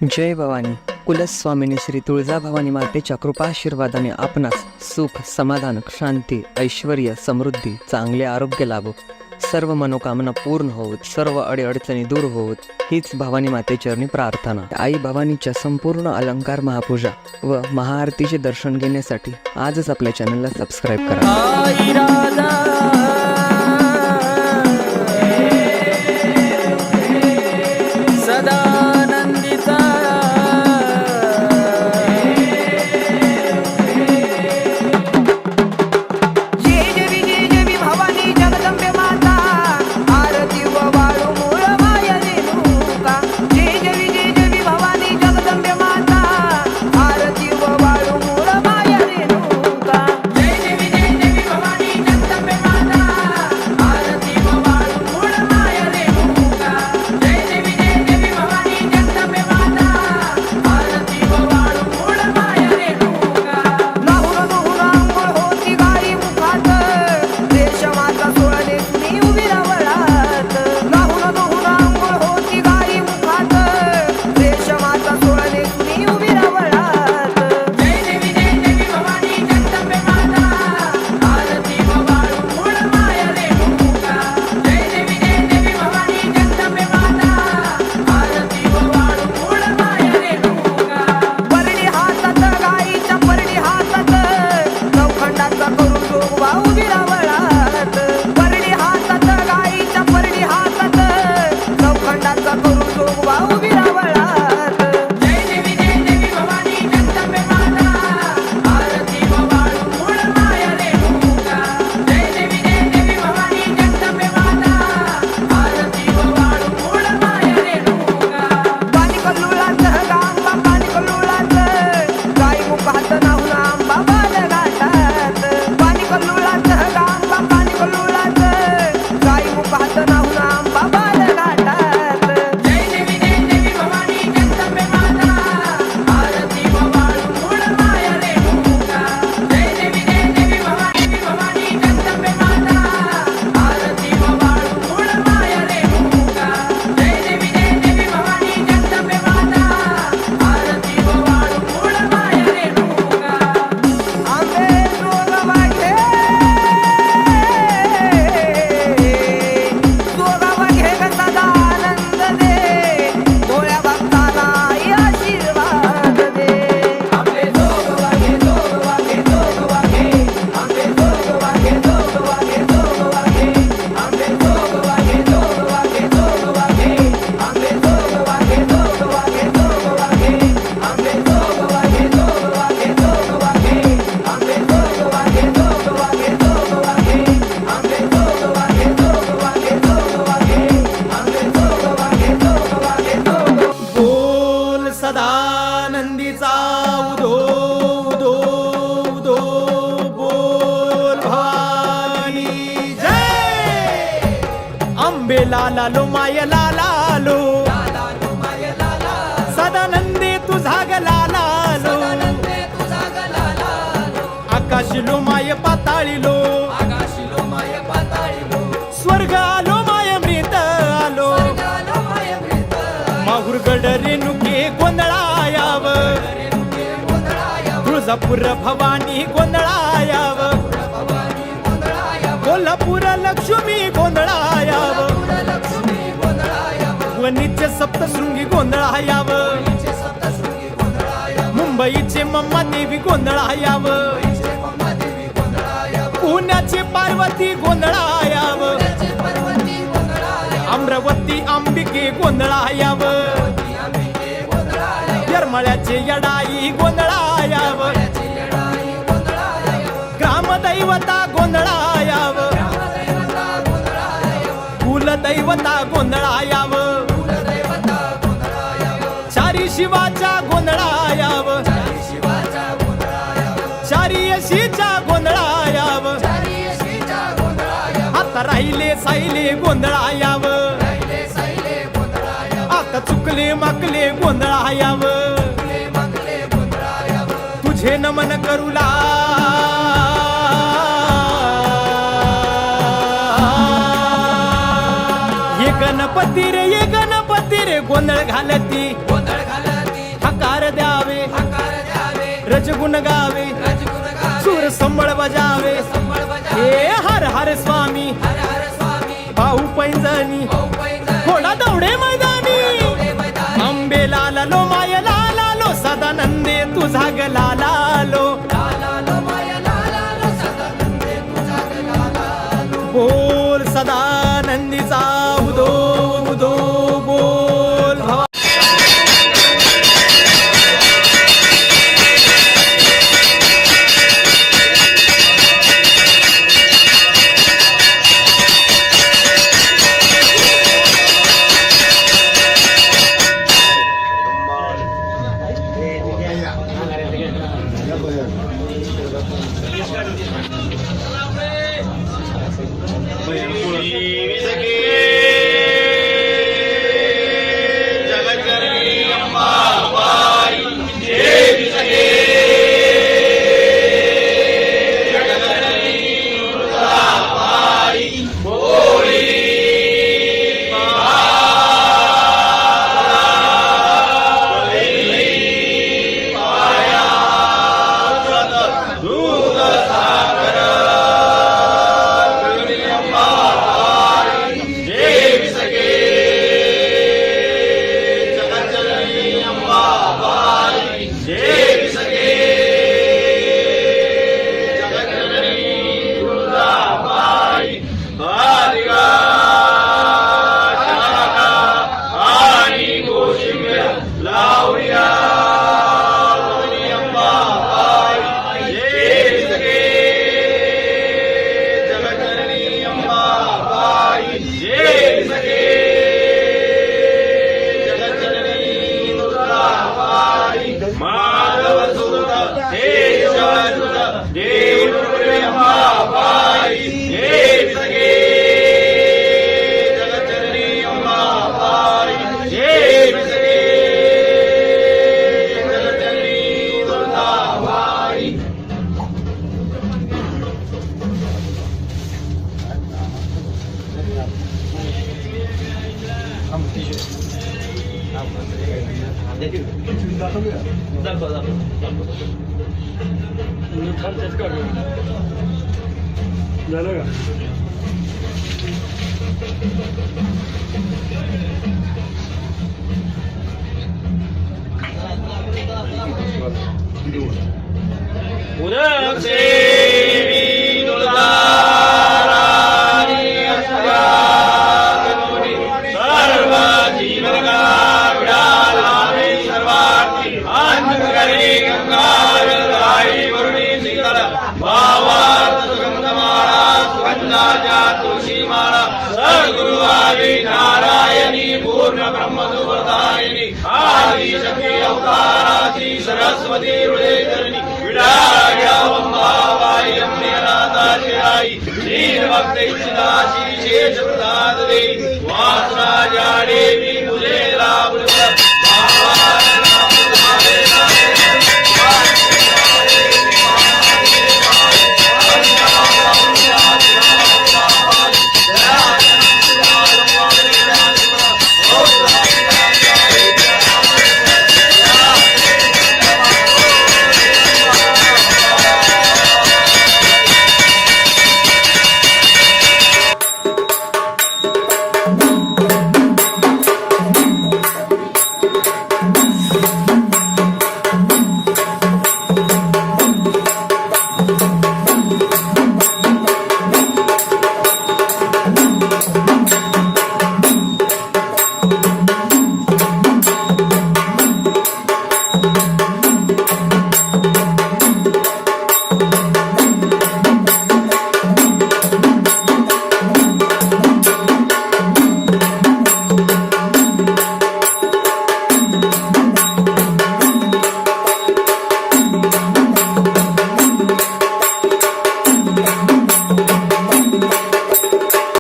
जय भवानी. कुलस्वामिनी श्री तुळजाभवानी मातेच्या कृपाशीर्वादाने आपणास सुख, समाधान, शांती, ऐश्वर्य, समृद्धी, चांगले आरोग्य लाभो, सर्व मनोकामना पूर्ण होत, सर्व अडीअडचणी दूर होत, हीच भवानी मातेचरणी प्रार्थना. आई भवानीच्या संपूर्ण अलंकार महापूजा व महाआरतीचे दर्शन घेण्यासाठी आजच आपल्या चॅनलला सबस्क्राईब करा. सदानंदीचा उदो उदो उदो बोल भवानी जय. अंबे लालालो माय लालालो, सदानंदी तुझा ग लालालो, आकाशिलो माय पाताळीलो, स्वर्ग आलो माय मृत आलो, माहुरगड रेणुके गोंधळायाव, तुळजापूर भवानी गोंधळायाव, कोल्हापूर लक्ष्मी गोंधळायाव, वणीचे सप्तशृंगी गोंधळायाव, मुंबईचे मम्मा देवी गोंधळायाव, पुण्याचे पार्वती गोंधळायाव, अमरावती अंबिके गोंधळायाव, येरमाळ्याचे यडाई गोंधळायाव, ग्रामदैवता गोंधळायाव, कुलदैवता गोंधळायाव, चारी शिवाच्या गोंधळायाव, चारी यशीच्या गोंधळायाव, आता राहिले साहिले गोंधळायाव, आता चुकले माकले गोंधळायाव, तुझे नमन करूला ये गणपती रे गोंधळ घालती, रजगुण गावे सूर संबळ बजावे हे हर हर स्वामी भाऊ पैंजणी घोडा दौडे मैदानी अंबेला लो माय लालो सदानंदे तुझा ग लालो बोल सदानंदीचा उदो उदो बोल भवा झालं का? सरस्वती हृदयधरणी विडाळ्यावंबाबाई अम्मेनाथाशिराई दीनभक्त इच्छिताशी शेष प्रसाद देवी वासराजा देवी